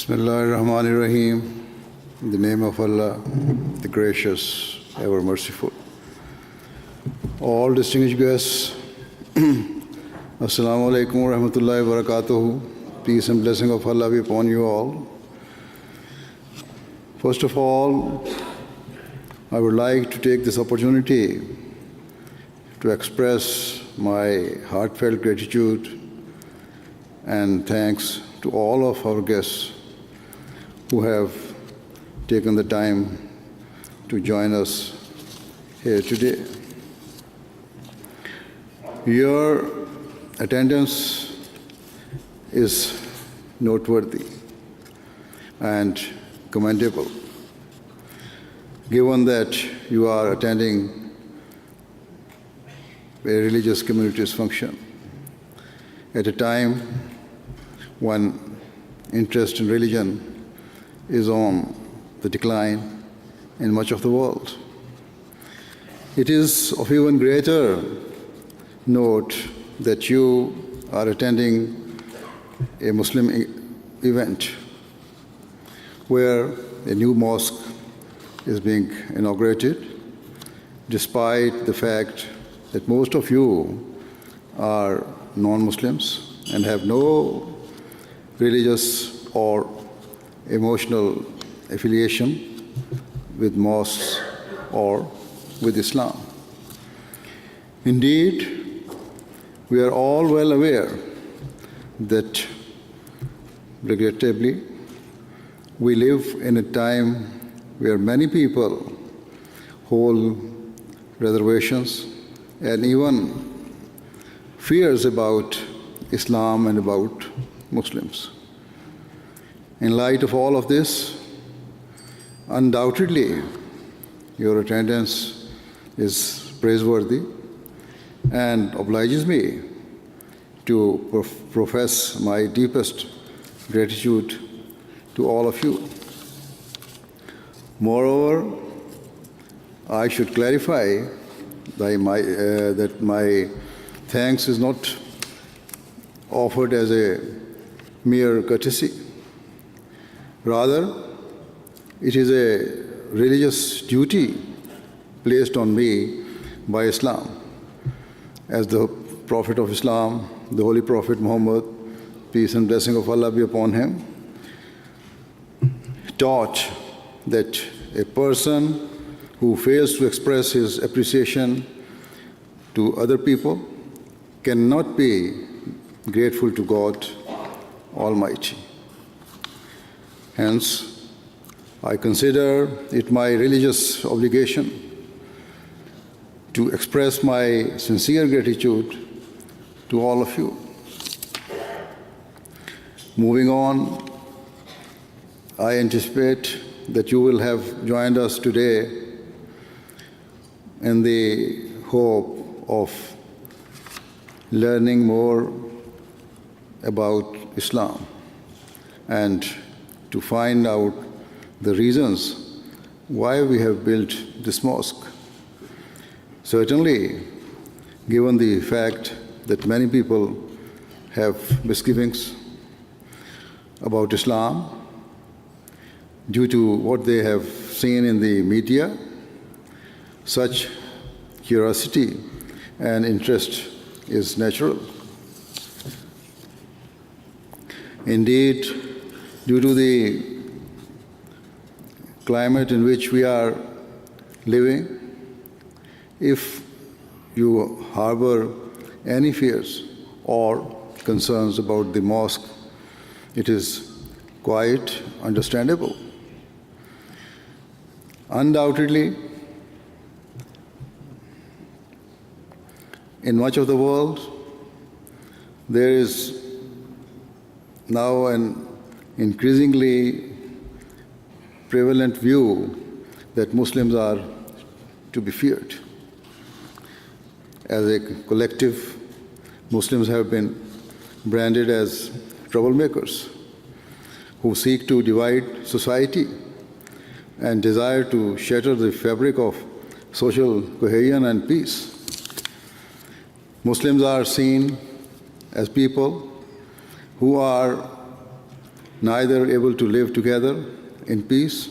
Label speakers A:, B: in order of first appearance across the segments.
A: Bismillahirrahmanirrahim. In the name of Allah, the gracious, ever merciful. All distinguished guests, Assalamu alaikum wa rahmatullahi wa barakatuhu. Peace and blessing of Allah be upon you all. First of all, I would like to take this opportunity to express my heartfelt gratitude and thanks to all of our guests who have taken the time to join us here today. Your attendance is noteworthy and commendable, given that you are attending a religious community's function at a time when interest in religion is on the decline in much of the world. It is of even greater note that you are attending a Muslim event where a new mosque is being inaugurated, despite the fact that most of you are non-Muslims and have no religious or emotional affiliation with mosques or with Islam. Indeed, we are all well aware that, regrettably, we live in a time where many people hold reservations and even fears about Islam and about Muslims. In light of all of this, undoubtedly, your attendance is praiseworthy and obliges me to profess my deepest gratitude to all of you. Moreover, I should clarify that my thanks is not offered as a mere courtesy. Rather, it is a religious duty placed on me by Islam. As the Prophet of Islam, the Holy Prophet Muhammad, peace and blessing of Allah be upon him, taught that a person who fails to express his appreciation to other people cannot be grateful to God Almighty. Hence, I consider it my religious obligation to express my sincere gratitude to all of you. Moving on, I anticipate that you will have joined us today in the hope of learning more about Islam and to find out the reasons why we have built this mosque. Certainly, given the fact that many people have misgivings about Islam due to what they have seen in the media, such curiosity and interest is natural. Indeed, due to the climate in which we are living, if you harbor any fears or concerns about the mosque, it is quite understandable. Undoubtedly, in much of the world, there is now an increasingly prevalent view that Muslims are to be feared. As a collective, Muslims have been branded as troublemakers who seek to divide society and desire to shatter the fabric of social cohesion and peace. Muslims are seen as people who are neither able to live together in peace,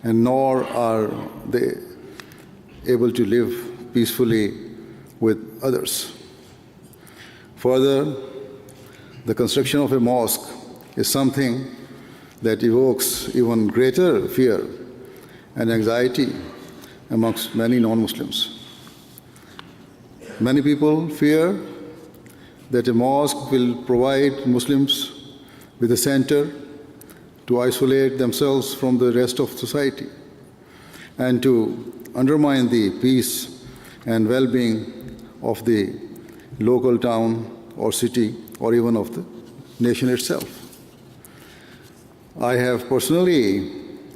A: and nor are they able to live peacefully with others. Further, the construction of a mosque is something that evokes even greater fear and anxiety amongst many non-Muslims. Many people fear that a mosque will provide Muslims with a center to isolate themselves from the rest of society and to undermine the peace and well-being of the local town or city or even of the nation itself. I have personally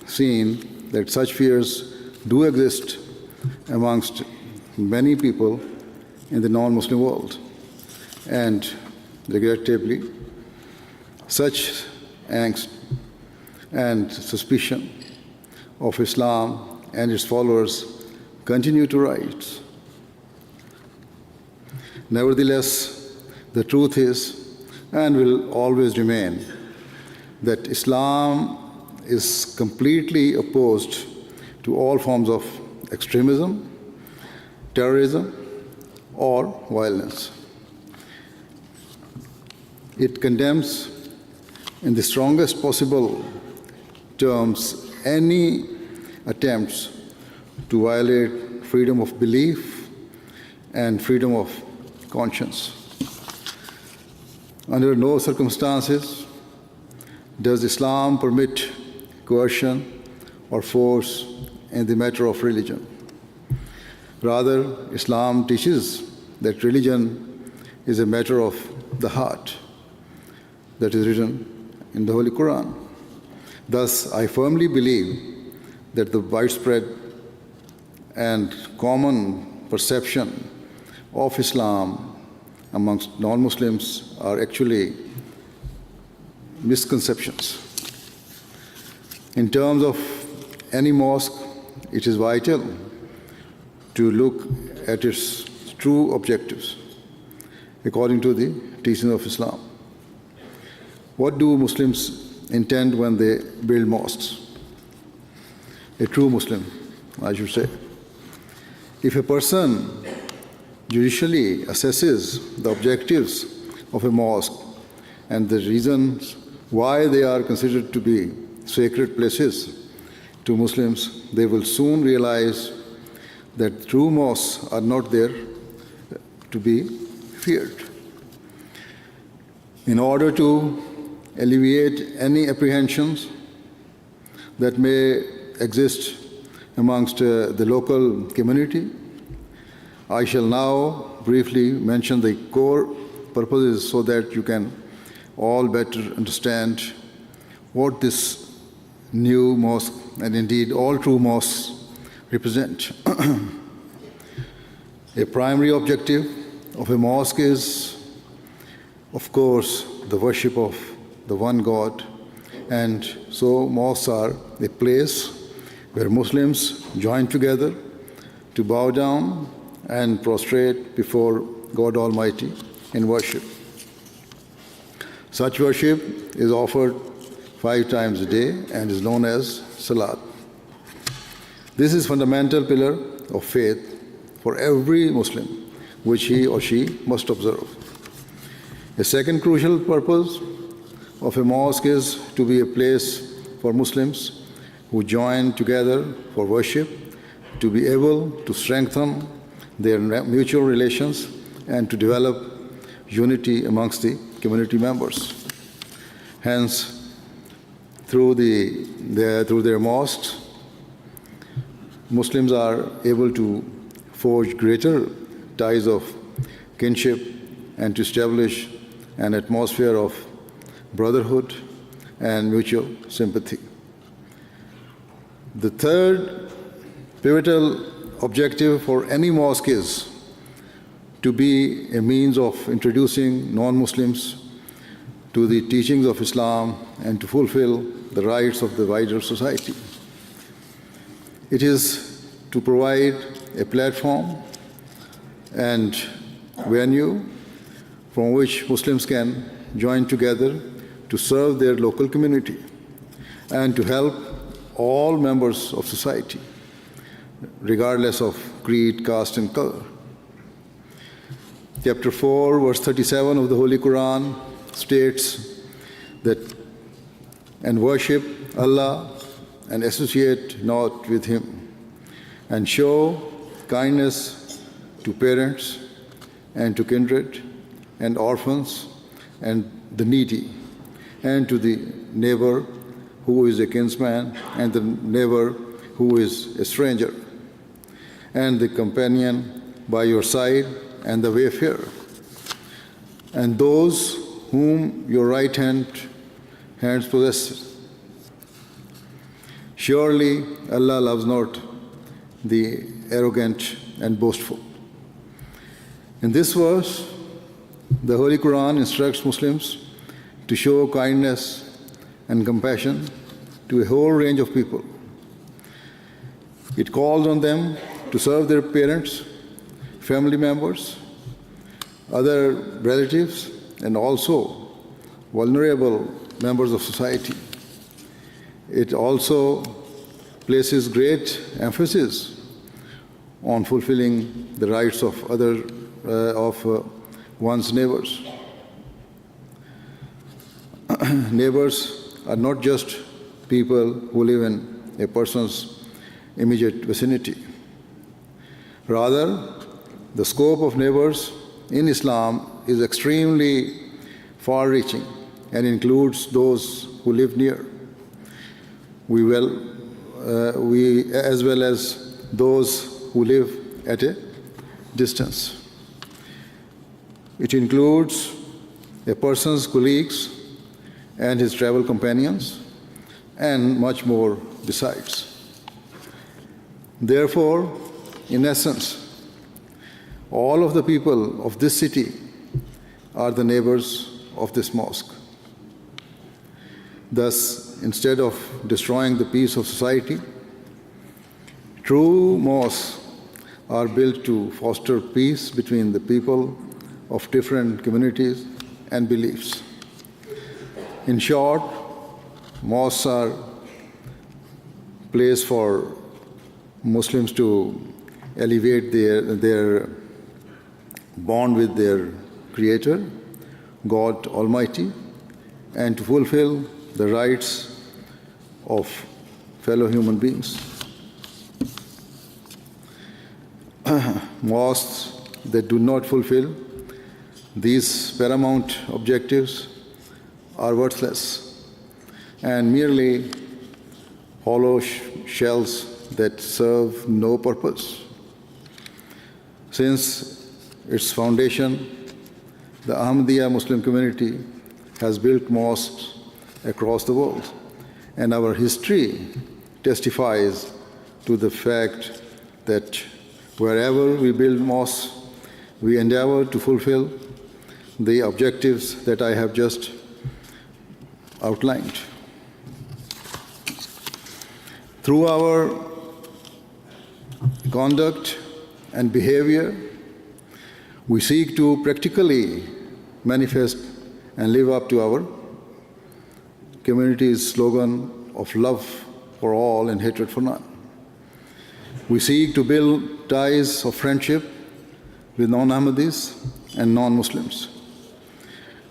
A: seen that such fears do exist amongst many people in the non-Muslim world, and regrettably, such angst and suspicion of Islam and its followers continue to rise. Nevertheless, the truth is and will always remain that Islam is completely opposed to all forms of extremism, terrorism, or violence. It condemns in the strongest possible terms any attempts to violate freedom of belief and freedom of conscience. Under no circumstances does Islam permit coercion or force in the matter of religion. Rather, Islam teaches that religion is a matter of the heart, that is written in the Holy Quran. Thus, I firmly believe that the widespread and common perception of Islam amongst non-Muslims are actually misconceptions. In terms of any mosque, it is vital to look at its true objectives according to the teaching of Islam. What do Muslims intend when they build mosques? A true Muslim, I should say. If a person judicially assesses the objectives of a mosque and the reasons why they are considered to be sacred places to Muslims, they will soon realize that true mosques are not there to be feared. In order to alleviate any apprehensions that may exist amongst the local community, I shall now briefly mention the core purposes so that you can all better understand what this new mosque, and indeed all true mosques, represent. A primary objective of a mosque is, of course, the worship of the one God, and so mosques are a place where Muslims join together to bow down and prostrate before God Almighty in worship. Such worship is offered 5 times a day and is known as Salat. This is fundamental pillar of faith for every Muslim, which he or she must observe. A second crucial purpose of a mosque is to be a place for Muslims who join together for worship, to be able to strengthen their mutual relations and to develop unity amongst the community members. Hence, through their mosques, Muslims are able to forge greater ties of kinship and to establish an atmosphere of brotherhood and mutual sympathy. The third pivotal objective for any mosque is to be a means of introducing non-Muslims to the teachings of Islam and to fulfill the rights of the wider society. It is to provide a platform and venue from which Muslims can join together to serve their local community and to help all members of society, regardless of creed, caste, and color. Chapter 4, verse 37 of the Holy Quran states that, and worship Allah and associate not with Him, and show kindness to parents and to kindred and orphans and the needy, and to the neighbor who is a kinsman and the neighbor who is a stranger, and the companion by your side and the wayfarer, and those whom your right hands possess. Surely Allah loves not the arrogant and boastful. In this verse, the Holy Quran instructs Muslims to show kindness and compassion to a whole range of people. It calls on them to serve their parents, family members, other relatives, and also vulnerable members of society. It also places great emphasis on fulfilling the rights of one's neighbors. Neighbors are not just people who live in a person's immediate vicinity. Rather, the scope of neighbors in Islam is extremely far-reaching and includes those who live near, as well as those who live at a distance. It includes a person's colleagues and his travel companions, and much more besides. Therefore, in essence, all of the people of this city are the neighbors of this mosque. Thus, instead of destroying the peace of society, true mosques are built to foster peace between the people of different communities and beliefs. In short, mosques are places for Muslims to elevate their bond with their Creator, God Almighty, and to fulfill the rights of fellow human beings. Mosques that do not fulfill these paramount objectives are worthless and merely hollow shells that serve no purpose. Since its foundation, the Ahmadiyya Muslim community has built mosques across the world, and our history testifies to the fact that wherever we build mosques, we endeavor to fulfill the objectives that I have just outlined. Through our conduct and behavior, we seek to practically manifest and live up to our community's slogan of love for all and hatred for none. We seek to build ties of friendship with non-Ahmadis and non-Muslims.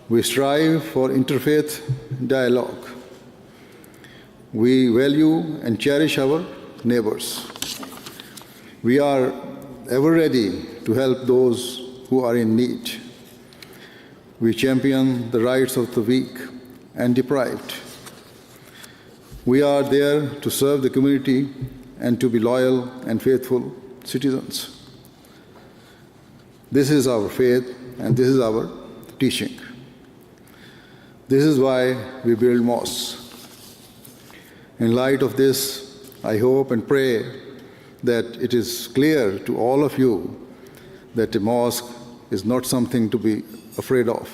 A: We strive for interfaith dialogue. We value and cherish our neighbors. We are ever ready to help those who are in need. We champion the rights of the weak and deprived. We are there to serve the community and to be loyal and faithful citizens. This is our faith and this is our teaching. This is why we build mosques. In light of this, I hope and pray that it is clear to all of you that a mosque is not something to be afraid of.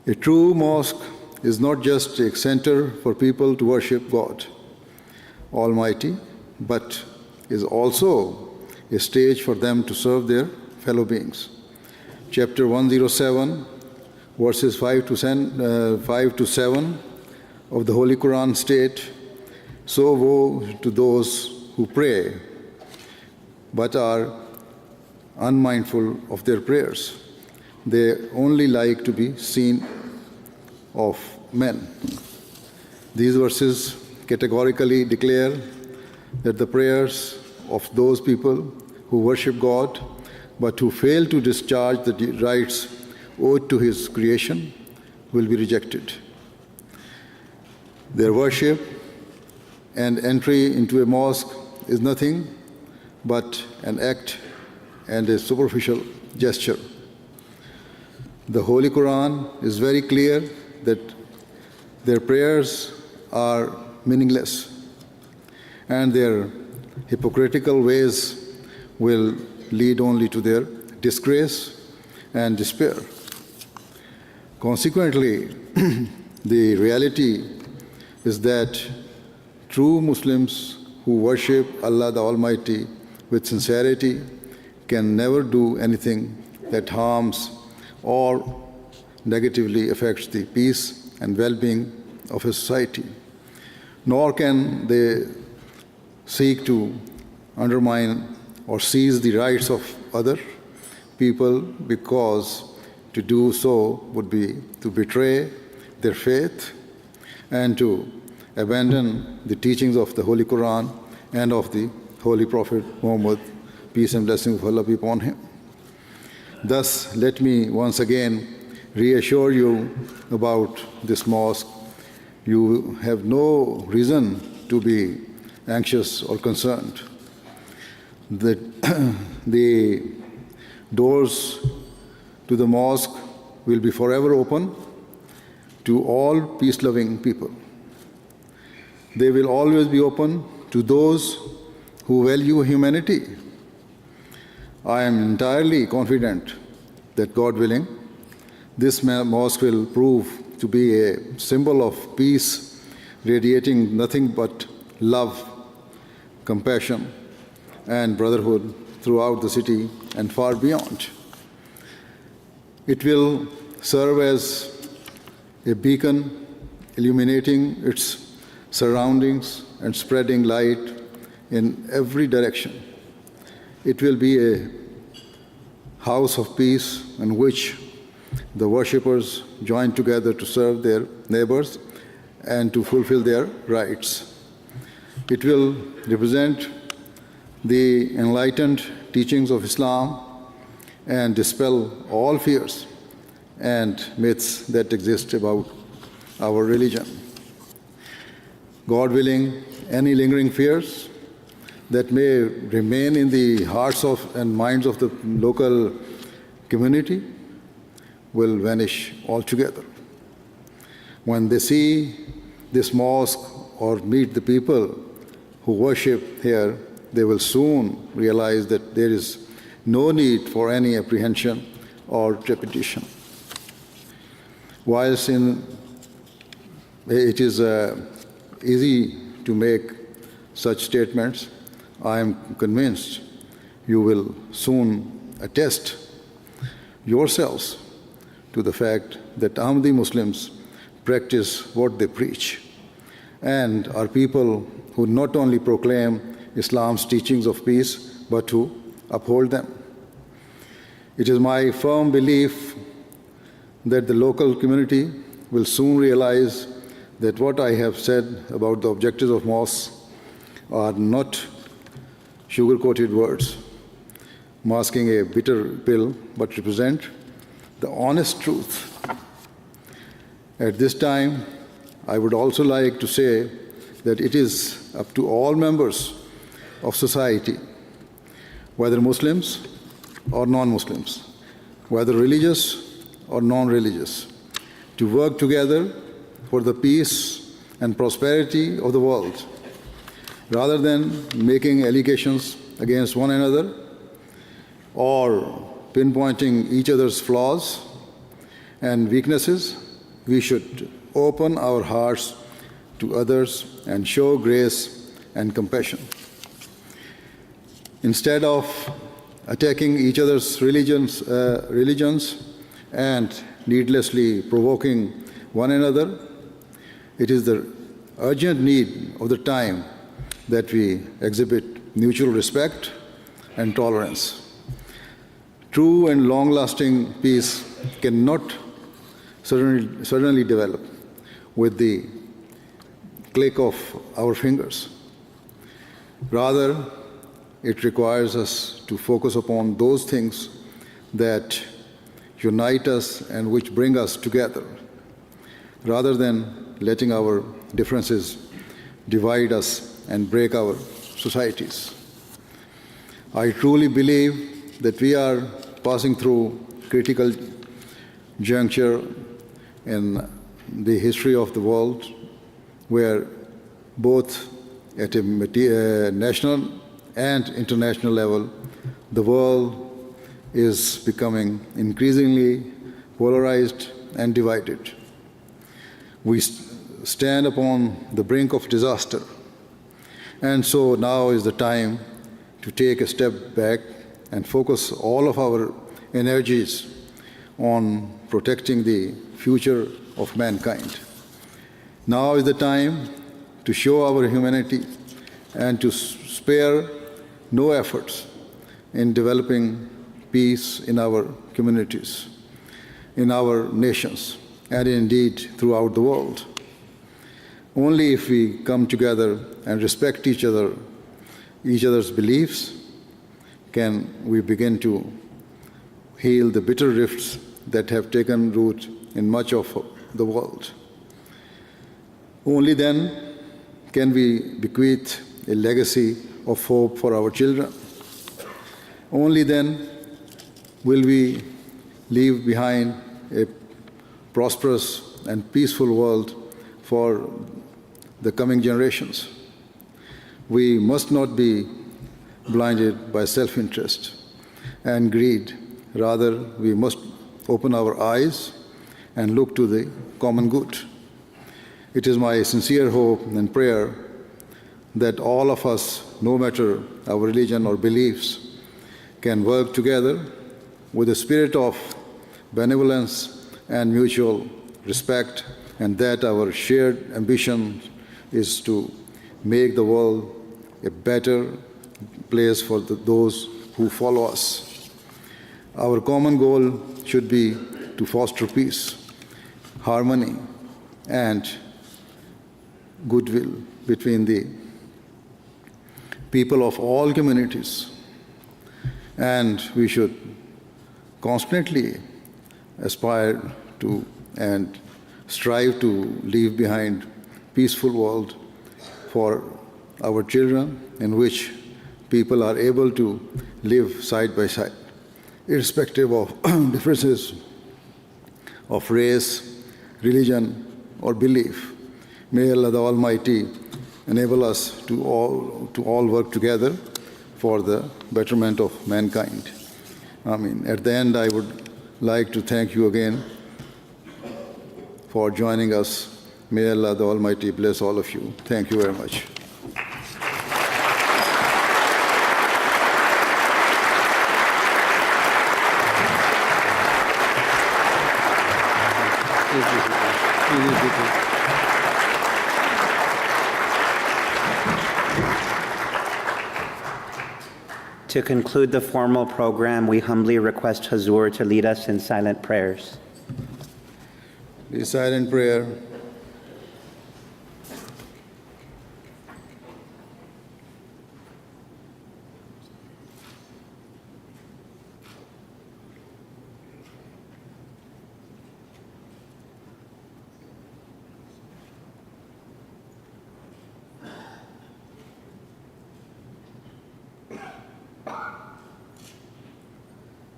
A: A true mosque is not just a center for people to worship God Almighty, but is also a stage for them to serve their fellow beings. Chapter 107 verses 5 to 7 of the Holy Quran state, "So woe to those who pray but are unmindful of their prayers. They only like to be seen of men." These verses categorically declare that the prayers of those people who worship God but who fail to discharge the rights owed to His creation will be rejected. Their worship and entry into a mosque is nothing but an act and a superficial gesture. The Holy Quran is very clear that their prayers are meaningless and their hypocritical ways will lead only to their disgrace and despair. Consequently, the reality is that true Muslims who worship Allah the Almighty with sincerity can never do anything that harms or negatively affects the peace and well-being of a society, nor can they seek to undermine or seize the rights of other people, because to do so would be to betray their faith and to abandon the teachings of the Holy Quran and of the Holy Prophet Muhammad, peace and blessings of Allah be upon him. Thus, let me once again reassure you about this mosque. You have no reason to be anxious or concerned. The doors to the mosque will be forever open to all peace-loving people. They will always be open to those who value humanity. I am entirely confident that, God willing, this mosque will prove to be a symbol of peace, radiating nothing but love, compassion, and brotherhood throughout the city and far beyond. It will serve as a beacon, illuminating its surroundings and spreading light in every direction. It will be a house of peace in which the worshippers join together to serve their neighbors and to fulfill their rights. It will represent the enlightened teachings of Islam and dispel all fears and myths that exist about our religion. God willing, any lingering fears that may remain in the hearts of and minds of the local community will vanish altogether. When they see this mosque or meet the people who worship here, they will soon realize that there is no need for any apprehension or trepidation. Whilst it is easy to make such statements, I am convinced you will soon attest yourselves to the fact that Ahmadi Muslims practice what they preach and are people who not only proclaim Islam's teachings of peace, but who uphold them. It is my firm belief that the local community will soon realize that what I have said about the objectives of mosques are not sugar-coated words, masking a bitter pill, but represent the honest truth. At this time, I would also like to say that it is up to all members of society, whether Muslims or non-Muslims, whether religious or non-religious, to work together for the peace and prosperity of the world, rather than making allegations against one another or pinpointing each other's flaws and weaknesses. We should open our hearts to others and show grace and compassion. Instead of attacking each other's religions, and needlessly provoking one another. It is the urgent need of the time that we exhibit mutual respect and tolerance. True and long-lasting peace cannot suddenly develop with the click of our fingers. Rather, it requires us to focus upon those things that unite us and which bring us together, rather than letting our differences divide us and break our societies. I truly believe that we are passing through critical juncture in the history of the world, where both at a national and international level, the world is becoming increasingly polarized and divided. We stand upon the brink of disaster, and so now is the time to take a step back and focus all of our energies on protecting the future of mankind. Now is the time to show our humanity and to spare no efforts in developing peace in our communities, in our nations, and indeed throughout the world. Only if we come together and respect each other's beliefs, can we begin to heal the bitter rifts that have taken root in much of the world. Only then can we bequeath a legacy of hope for our children. Only then will we leave behind a prosperous and peaceful world for the coming generations. We must not be blinded by self-interest and greed. Rather, we must open our eyes and look to the common good. It is my sincere hope and prayer that all of us, no matter our religion or beliefs, can work together with a spirit of benevolence and mutual respect, and that our shared ambition is to make the world a better place for those who follow us. Our common goal should be to foster peace, harmony, and goodwill between the people of all communities. And we should constantly aspire to and strive to leave behind a peaceful world for our children, in which people are able to live side by side, irrespective of differences of race, religion, or belief. May Allah the Almighty enable us to all work together for the betterment of mankind. Amen. At the end, I would like to thank you again for joining us. May Allah the Almighty bless all of you. Thank you very much.
B: To conclude the formal program, we humbly request Hazur to lead us in silent prayers.
A: The silent prayer.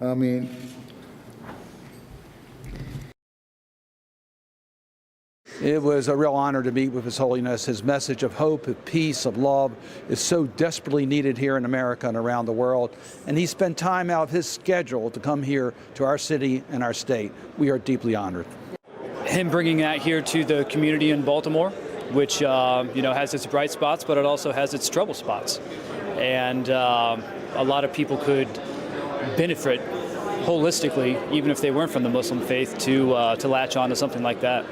A: Amen.
C: It was a real honor to meet with His Holiness. His message of hope, of peace, of love is so desperately needed here in America and around the world. And he spent time out of his schedule to come here to our city and our state. We are deeply honored.
D: Him bringing that here to the community in Baltimore, which has its bright spots, but it also has its trouble spots. And a lot of people could benefit holistically, even if they weren't from the Muslim faith, to latch on to something like that.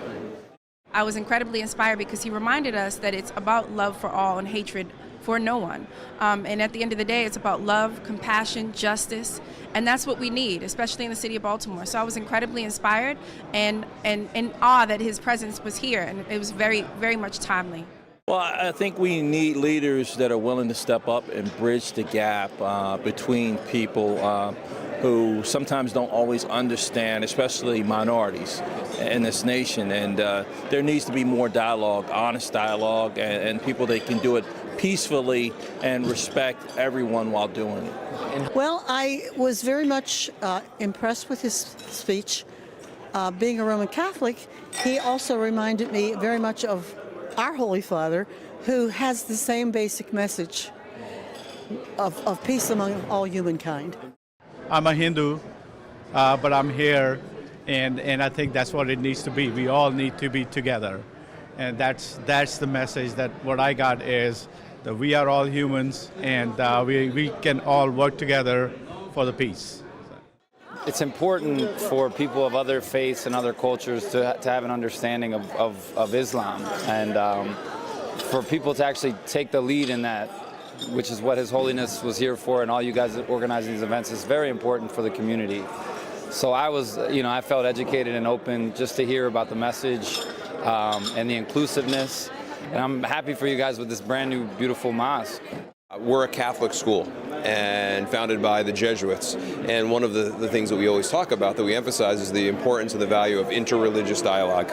E: I was incredibly inspired because he reminded us that it's about love for all and hatred for no one. And at the end of the day, it's about love, compassion, justice, and that's what we need, especially in the city of Baltimore. So I was incredibly inspired and in awe that his presence was here, and it was very, very much timely.
F: Well, I think we need leaders that are willing to step up and bridge the gap between people who sometimes don't always understand, especially minorities in this nation. And there needs to be more dialogue, honest dialogue, and people that can do it peacefully and respect everyone while doing it.
G: Well, I was very much impressed with his speech. Being a Roman Catholic, he also reminded me very much of our Holy Father, who has the same basic message of peace among all humankind.
H: I'm a Hindu, but I'm here, and I think that's what it needs to be. We all need to be together, and that's the message. That what I got is that we are all humans, and we can all work together for the peace.
I: It's important for people of other faiths and other cultures to have an understanding of Islam, and for people to actually take the lead in that, which is what His Holiness was here for, and all you guys organizing these events is very important for the community. So I was, I felt educated and open just to hear about the message and the inclusiveness, and I'm happy for you guys with this brand new, beautiful mosque.
J: We're a Catholic school and founded by the Jesuits, and one of the things that we always talk about, that we emphasize, is the importance and the value of interreligious dialogue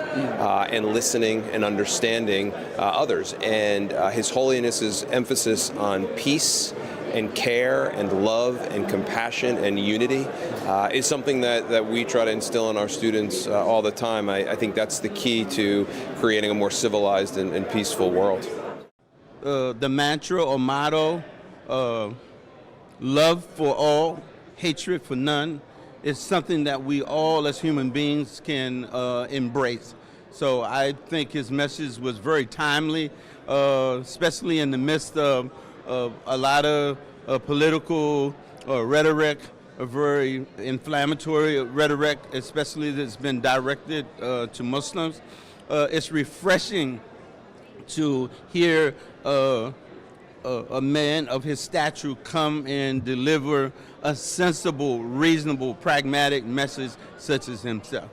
J: and listening and understanding others. And His Holiness's emphasis on peace and care and love and compassion and unity is something that we try to instill in our students all the time. I think that's the key to creating a more civilized and peaceful world.
K: The mantra or motto, love for all, hatred for none, is something that we all as human beings can embrace. So I think his message was very timely, especially in the midst of a lot of political rhetoric, a very inflammatory rhetoric, especially that's been directed to Muslims. It's refreshing to hear a man of his stature come and deliver a sensible, reasonable, pragmatic message such as himself.